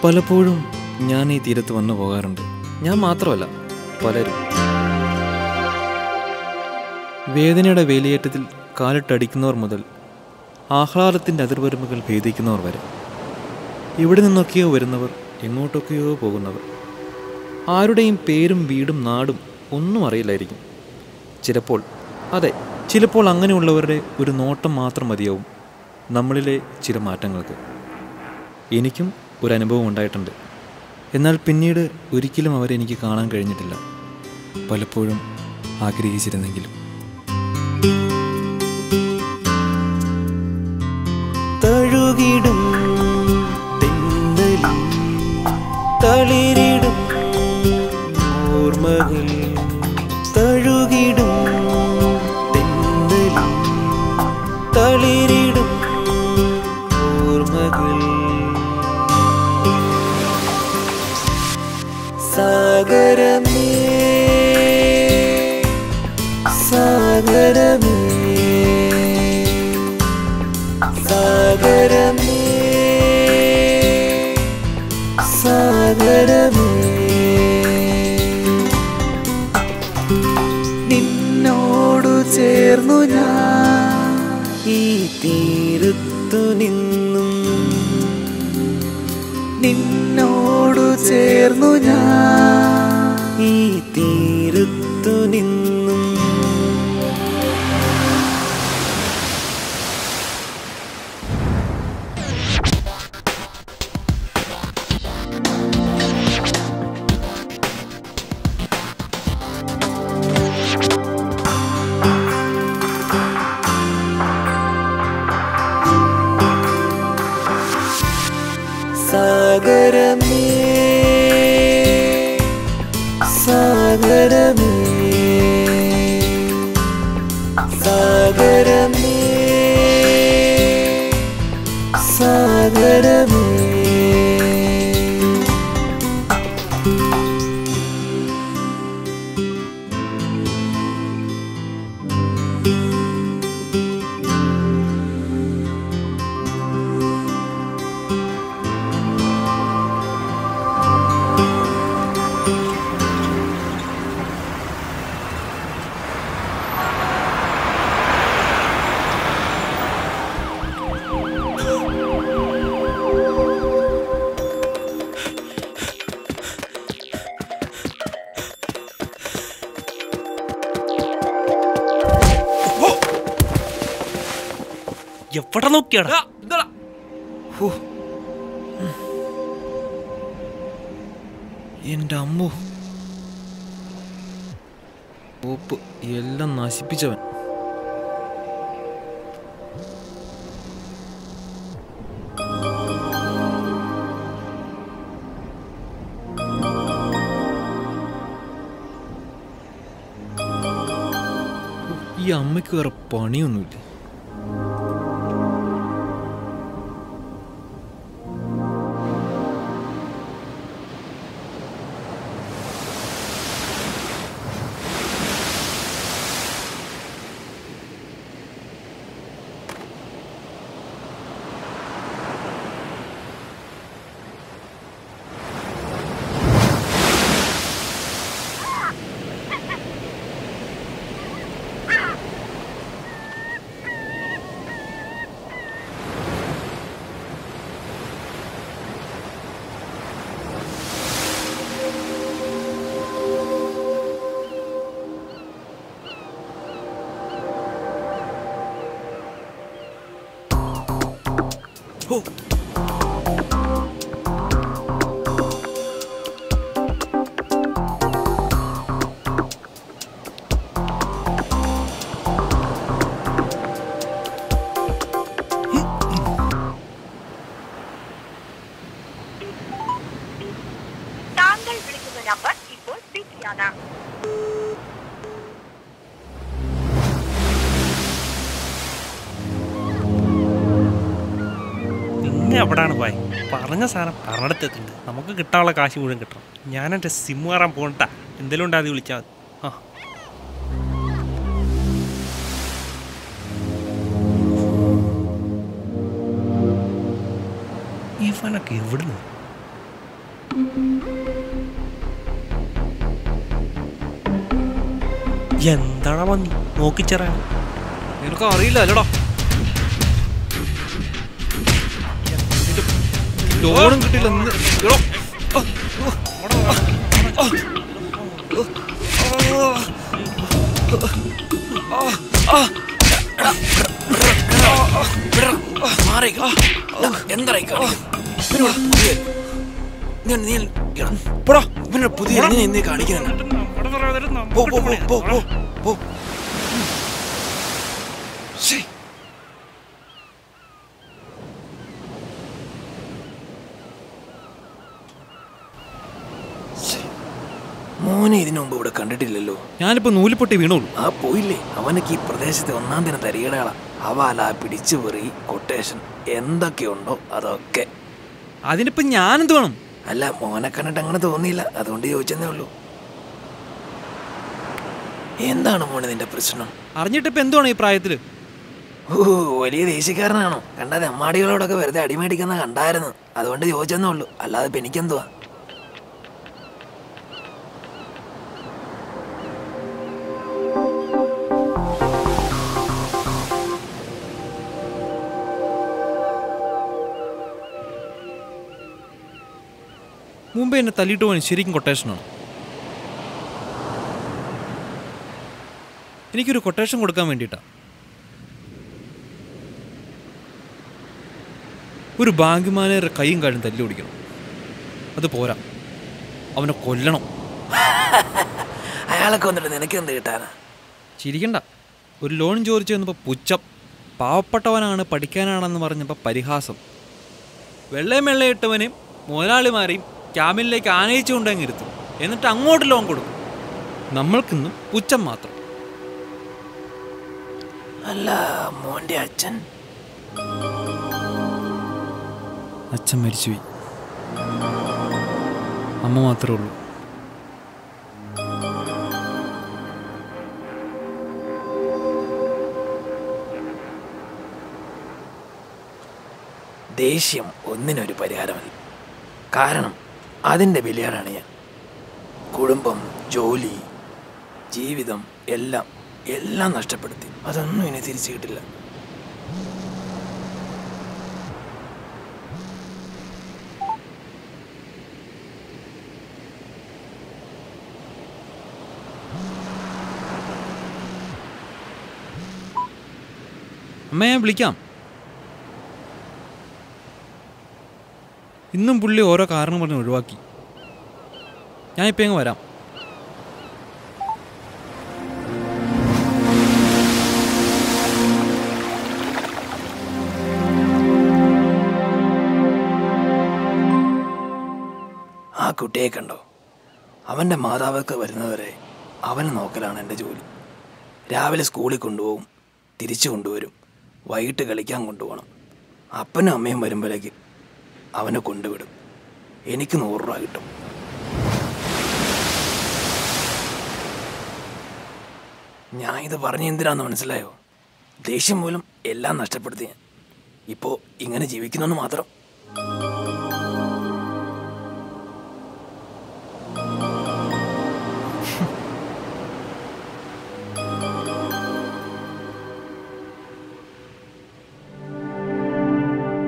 പലപ്പോഴും ഞാൻ ഈ തീരത്ത് വന്നു പോകാറുണ്ട്. ഞാൻ മാത്രമല്ല, പലരും. വേദനയുടെ വേലിയേറ്റത്തിൽ കാലിട്ടടിക്കുന്നവർ മുതൽ ആഹ്ലാദത്തിൻ്റെ അതിർവരമ്പുകൾ ഭേദിക്കുന്നവർ വരെ. ഇവിടെ നിന്നൊക്കെയോ വരുന്നവർ, എങ്ങോട്ടൊക്കെയോ പോകുന്നവർ. ആരുടെയും പേരും വീടും നാടും ഒന്നും അറിയില്ലായിരിക്കും. ചിലപ്പോൾ അങ്ങനെയുള്ളവരുടെ ഒരു നോട്ടം മാത്രം മതിയാവും നമ്മളിലെ ചില മാറ്റങ്ങൾക്ക്. എനിക്കും ഒരു അനുഭവം ഉണ്ടായിട്ടുണ്ട്. എന്നാൽ പിന്നീട് ഒരിക്കലും അവരെ എനിക്ക് കാണാൻ കഴിഞ്ഞിട്ടില്ല, പലപ്പോഴും ആഗ്രഹിച്ചിരുന്നെങ്കിലും. തഴുകിടും തെന്നലിൽ തളിരിടും ഓർമ്മകൾ, തഴുകിടും തെന്നലിൽ തളിരിടും ഓർമ്മകൾ. സാഗരമേ സാഗരമേ സാഗരമേ സാഗരമേ, നിന്നോടു ചേർന്നു ഞാൻ ഈ തീരത്തു നിന്നും, നിന്നോടു ചേർന്നു ഞാൻ ഈ തീരത്തു നിന്നും. സാഗരമേ സാഗരമേ സാഗരമേ സാഗരമേ. എവിടെ നോക്കിയാടാ? എൻ്റെ അമ്മോ, ഓപ്പ് എല്ലാം നശിപ്പിച്ചവൻ. ഈ അമ്മയ്ക്ക് വേറെ പണിയൊന്നുമില്ല. താങ്കൾ വിളിക്കുന്ന നമ്പർ ഇപ്പോൾ ബിസിയാണ്. എവിടാണ് പോയി? പറഞ്ഞ സാധനം പറഞ്ഞെടുത്തെത്തുണ്ട്. നമുക്ക് കിട്ടാനുള്ള കാശ് മുഴുവൻ കിട്ടണം. ഞാൻ എൻ്റെ സിം മാറാൻ പോകണ്ട. എന്തെങ്കിലും ഉണ്ടാതി വിളിച്ചാൽ മതി. ആ ഇവനൊക്കെ എവിടുന്ന്? എന്താടാ വന്നി നോക്കിച്ചേറാ? നിനക്ക് അറിയില്ല അല്ലടാ. ലോണും കിട്ടില്ല. പുതിയ കാണിക്കാൻ മോനെ ഇതിനു മുമ്പ് ഇവിടെ കണ്ടിട്ടില്ലല്ലോ. ഞാനിപ്പോ നൂലിപ്പൊട്ടി വീണോളൂ. ആ പോയില്ലേ, അവനൊക്കെ ഈ പ്രദേശത്തെ ഒന്നാം ദിനം തരികടകളാ. അവല പിടിച്ചു വെറി കൊട്ടേഷൻ എന്തൊക്കെയുണ്ടോ അതൊക്കെ. അതിനിപ്പോ ഞാനെന്ത് വേണം? അല്ല, മോനെ കണ്ടിട്ട് അങ്ങനെ തോന്നിയില്ല, അതുകൊണ്ട് ചോദിച്ചെന്നേ ഉള്ളൂ. എന്താണ് മോനെ നിന്റെ പ്രശ്നം? അറിഞ്ഞിട്ടിപ്പോ എന്തുവാണ് ഈ പ്രായത്തില്? ഓ, വലിയ ദേശീയക്കാരനാണോ? കണ്ടാതെ അമ്മാടികളോടൊക്കെ വെറുതെ അടിമേടിക്കുന്ന കണ്ടായിരുന്നു, അതുകൊണ്ട് ചോദിച്ചെന്നേ ഉള്ളൂ. അല്ലാതെ ഇപ്പൊ എനിക്കെന്തുവാ? മുമ്പേ എന്നെ തല്ലിയിട്ട് പോകാൻ ശരിക്കും കൊട്ടേഷനാണ്. എനിക്കൊരു കൊട്ടേഷൻ കൊടുക്കാൻ വേണ്ടിയിട്ടാണ്. ഒരു ബാങ്ക് മാനേജറെ കൈയും കാലും തല്ലി ഓടിക്കണം. അത് പോരാ, അവനെ കൊല്ലണം. അയാളൊക്കെ വന്നിട്ട് നിനക്ക് എന്ത് കിട്ടാനാ? ചിരിക്കണ്ട. ഒരു ലോൺ ചോദിച്ചു വന്നപ്പോൾ പുച്ഛം. പാവപ്പെട്ടവനാണ്, പഠിക്കാനാണെന്ന് പറഞ്ഞപ്പോൾ പരിഹാസം. വെള്ളയും വെള്ളയിട്ടവനെയും മുതലാളിമാരെയും ക്യാബിനിലേക്ക് ആനയിച്ചുകൊണ്ടങ്ങ് ഇരുത്തും. എന്നിട്ട് അങ്ങോട്ട് ലോൺ കൊടുക്കും. നമ്മൾക്കിന്നും പുച്ഛം മാത്രം. അല്ല, മോന്റെ അച്ഛൻ മരിച്ചുപോയി. അമ്മ മാത്രമേ ഉള്ളൂ. ദേഷ്യം ഒന്നിനൊരു പരിഹാരമല്ല. കാരണം അതിൻ്റെ ബലിയാടാണ് ഞാൻ. കുടുംബം, ജോലി, ജീവിതം എല്ലാം എല്ലാം നഷ്ടപ്പെടുത്തി. അതൊന്നും ഇനി തിരിച്ചു കിട്ടില്ല. അമ്മ ഞാൻ വിളിക്കാം. ഇന്നും പുള്ളി ഓരോ കാരണം പറഞ്ഞ് ഒഴിവാക്കി. ഞാനിപ്പോൾ അങ്ങ് വരാം. ആ കുട്ടിയെ കണ്ടോ? അവൻ്റെ മാതാവൊക്കെ വരുന്നവരെ അവനെ നോക്കലാണ് എൻ്റെ ജോലി. രാവിലെ സ്കൂളിൽ കൊണ്ടുപോകും, തിരിച്ചു കൊണ്ടുവരും, വൈകിട്ട് കളിക്കാൻ കൊണ്ടുപോകണം. അപ്പനും അമ്മയും വരുമ്പോഴേക്ക് അവനെ കൊണ്ടുവിടും. എനിക്ക് 100 രൂപ കിട്ടും. ഞാൻ ഇത് പറഞ്ഞ എന്തിനാന്ന് മനസ്സിലായോ? ദേഷ്യം മൂലം എല്ലാം നഷ്ടപ്പെടുത്തി ഞാൻ. ഇപ്പോൾ ഇങ്ങനെ ജീവിക്കുന്നെന്ന് മാത്രം.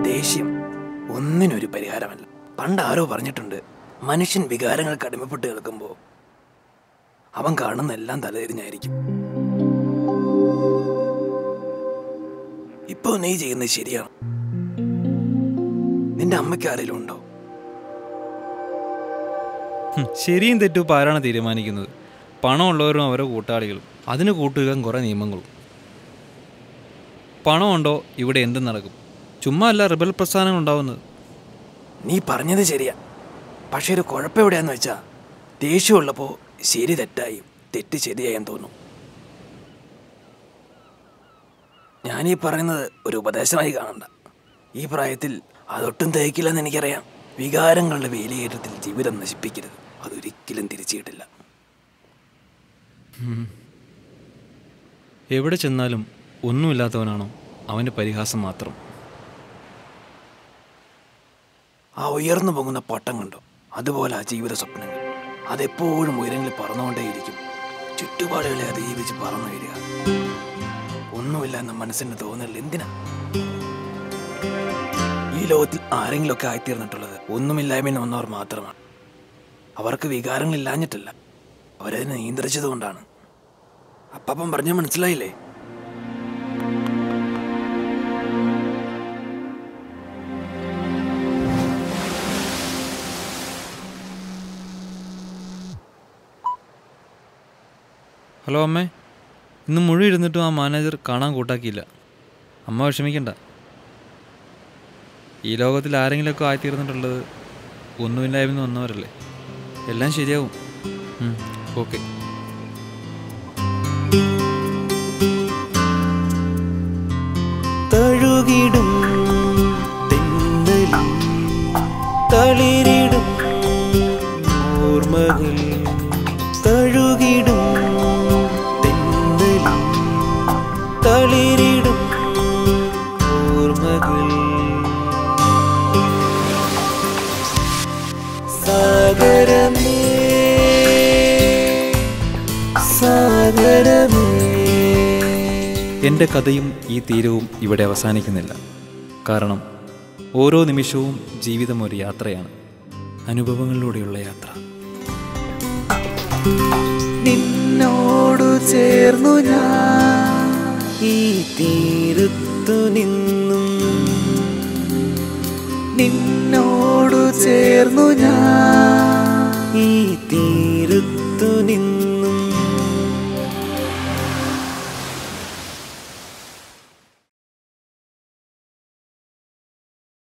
ദേഷ്യം ഒന്നിനൊരു പരിഹാരമല്ല. പണ്ട് ആരോ പറഞ്ഞിട്ടുണ്ട്, മനുഷ്യൻ വികാരങ്ങൾക്ക് അടിമപ്പെട്ട് കിടക്കുമ്പോൾ അവൻ കാണുന്ന എല്ലാം തലതിരിഞ്ഞായിരിക്കും. ഇപ്പൊ നീ ചെയ്യുന്നത് ശരിയാണ്. നിന്റെ അമ്മയ്ക്ക് ആരെങ്കിലും ഉണ്ടോ? ശരിയും തെറ്റും ഇപ്പോൾ ആരാണ് തീരുമാനിക്കുന്നത്? പണമുള്ളവരും അവരുടെ കൂട്ടാളികളും. അതിന് കൂട്ടുകയും കുറേ നിയമങ്ങളും. പണമുണ്ടോ ഇവിടെ എന്തും നടക്കും. ചുമ്മാ അല്ല റിബൽ പ്രസ്ഥാനങ്ങൾ ഉണ്ടാവുന്നത്. നീ പറഞ്ഞത് ശരിയാ. പക്ഷെ ഒരു കുഴപ്പം എവിടെയാന്ന് വെച്ചാ, ദേഷ്യമുള്ളപ്പോൾ ശരി തെറ്റായും തെറ്റ് ശരിയായും തോന്നും. ഞാനീ പറയുന്നത് ഒരു ഉപദേശമായി കാണണ്ട. ഈ പ്രായത്തിൽ അതൊട്ടും തേക്കില്ലെന്ന് എനിക്കറിയാം. വികാരങ്ങളുടെ വേലിയേറ്റത്തിൽ ജീവിതം നശിപ്പിക്കരുത്. അതൊരിക്കലും തിരിച്ചു കിട്ടില്ല. എവിടെ ചെന്നാലും ഒന്നുമില്ലാത്തവനാണോ അവൻ്റെ പരിഹാസം മാത്രം. ആ ഉയർന്നു പോകുന്ന പട്ടം കണ്ടോ? അതുപോലെ ജീവിത സ്വപ്നങ്ങൾ, അതെപ്പോഴും ഉയരങ്ങളിൽ പറന്നുകൊണ്ടേയിരിക്കും. ചുറ്റുപാടുകളെ അതിജീവിച്ച് പറന്നു വരിക. ഒന്നുമില്ല എന്ന മനസ്സിന് തോന്നൽ എന്തിനാ? ഈ ലോകത്തിൽ ആരെങ്കിലുമൊക്കെ ആയിത്തീർന്നിട്ടുള്ളത് ഒന്നുമില്ലായ്മ വന്നവർ മാത്രമാണ്. അവർക്ക് വികാരങ്ങളില്ലാഞ്ഞിട്ടല്ല, അവരതിനെ നിയന്ത്രിച്ചതുകൊണ്ടാണ്. അപ്പം പറഞ്ഞ മനസ്സിലായില്ലേ? ഹലോ അമ്മേ, ഇന്ന് മുഴുവൻ ഇരുന്നിട്ടും ആ മാനേജർ കാണാൻ കൂട്ടാക്കിയില്ല. അമ്മ വിഷമിക്കണ്ട. ഈ ലോകത്തിൽ ആരെങ്കിലുമൊക്കെ ആയിത്തീർന്നിട്ടുള്ളത് ഒന്നുമില്ലായ്മ വന്നവരല്ലേ. എല്ലാം ശരിയാവും. ഓക്കെ. തഴുകിടും തെന്നലിൽ തളിരിടും ഓർമ്മകൾ, തഴുകിടും തെന്നലിൽ തളിരിടും ഓർമ്മകൾ. സാഗരമേ സാഗരമേ. എൻ്റെ കഥയും ഈ തീരവും ഇവിടെ അവസാനിക്കുന്നില്ല. കാരണം ഓരോ നിമിഷവും ജീവിതം ഒരു യാത്രയാണ്, അനുഭവങ്ങളിലൂടെയുള്ള യാത്ര. നിന്നോടു ചേർന്നു ഞാൻ ഈ തീരത്തു നിന്നും, നിന്നോടു ചേർന്നു ഞാൻ ഈ തീരത്തു നിന്നും.